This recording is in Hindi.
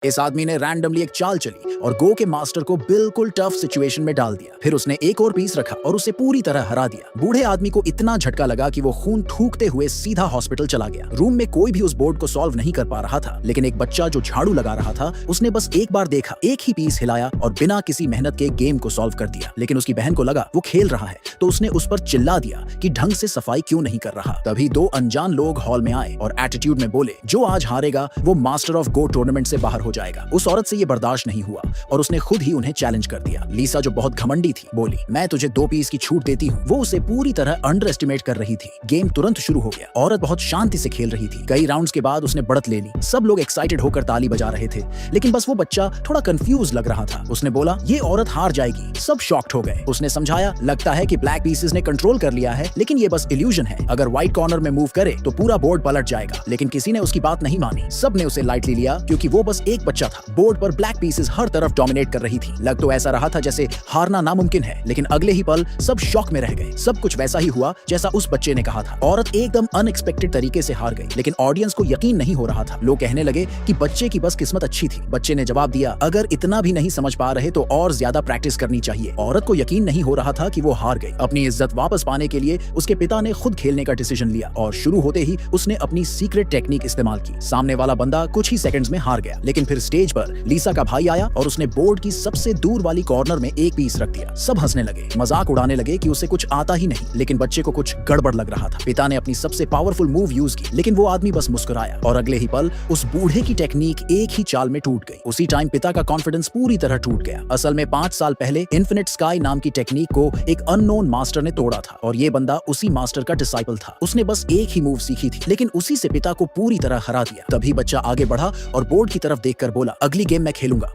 इस आदमी ने रैंडमली एक चाल चली और गो के मास्टर को बिल्कुल टफ सिचुएशन में डाल दिया। फिर उसने एक और पीस रखा और उसे पूरी तरह हरा दिया। बूढ़े आदमी को इतना झटका लगा कि वो खून थूकते हुए सीधा हॉस्पिटल चला गया। रूम में कोई भी उस बोर्ड को सॉल्व नहीं कर पा रहा था, लेकिन एक बच्चा जो झाड़ू लगा रहा था उसने बस एक बार देखा, एक ही पीस हिलाया और बिना किसी मेहनत के गेम को सॉल्व कर दिया। लेकिन उसकी बहन को लगा वो खेल रहा है, तो उसने उस पर चिल्ला दिया कि ढंग से सफाई क्यों नहीं कर रहा। तभी दो अनजान लोग हॉल में आए और एटीट्यूड में बोले, जो आज हारेगा वो मास्टर ऑफ गो टूर्नामेंट से बाहर हो जाएगा। उस औरत से ये बर्दाश्त नहीं हुआ और उसने खुद ही उन्हें चैलेंज कर दिया। लीसा जो बहुत घमंडी थी बोली, मैं तुझे 2 पीस की छूट देती हूँ। वो उसे पूरी तरह अंडर एस्टिमेट कर रही थी। गेम तुरंत शुरू हो गया। औरत बहुत शांति से खेल रही थी। कई राउंड्स के बाद उसने बढ़त ले ली। सब लोग एक्साइटेड होकर ताली बजा रहे थे, लेकिन बस वो बच्चा थोड़ा कंफ्यूज लग रहा था। उसने बोला, ये औरत हार जाएगी। सब शॉक्ड हो गए। उसने समझाया, लगता है कि ब्लैक पीसेस ने कंट्रोल कर लिया है, लेकिन ये बस इल्यूजन है। अगर व्हाइट कॉर्नर में मूव करे तो पूरा बोर्ड पलट जाएगा। लेकिन किसी ने उसकी बात नहीं मानी। सब ने उसे लाइटली लिया क्योंकि वो बस एक बच्चा था। बोर्ड पर ब्लैक पीसेस हर तरफ डोमिनेट कर रही थी। लग तो ऐसा रहा था जैसे हारना नामुमकिन है, लेकिन अगले ही पल सब शॉक में रह गए। सब कुछ वैसा ही हुआ जैसा उस बच्चे ने कहा था। औरत एकदम अनएक्सपेक्टेड तरीके से हार गई, लेकिन ऑडियंस को यकीन नहीं हो रहा था। लोग कहने लगे कि बच्चे की बस किस्मत अच्छी थी। बच्चे ने जवाब दिया, अगर इतना भी नहीं समझ पा रहे तो और ज्यादा प्रैक्टिस करनी चाहिए। औरत को यकीन नहीं हो रहा था कि वो हार गई। अपनी इज्जत वापस पाने के लिए उसके पिता ने खुद खेलने का डिसीजन लिया और शुरू होते ही उसने अपनी सीक्रेट टेक्निक इस्तेमाल की। सामने वाला बंदा कुछ ही सेकंड्स में हार गया, लेकिन फिर स्टेज पर लीसा का भाई आया और उसने बोर्ड की सबसे दूर वाली कॉर्नर में एक पीस रख दिया। सब हंसने लगे, मजाक उड़ाने लगे कि उसे कुछ आता ही नहीं, लेकिन बच्चे को कुछ गड़बड़ लग रहा था। पिता ने अपनी सबसे पावरफुल मूव यूज की, लेकिन वो आदमी बस मुस्कुराया और अगले ही पल उस बूढ़े की टेक्निक एक ही चाल में टूट गई। उसी टाइम पिता का कॉन्फिडेंस पूरी तरह टूट गया। असल में 5 साल पहले इन्फिनिट स्काई नाम की टेक्निक को एक अननोन मास्टर ने तोड़ा था और ये बंदा उसी मास्टर का डिसाइपल था। उसने बस एक ही मूव सीखी थी, लेकिन उसी से पिता को पूरी तरह हरा दिया। तभी बच्चा आगे बढ़ा और बोर्ड की तरफ देखकर बोला, अगली गेम मैं खेलूंगा।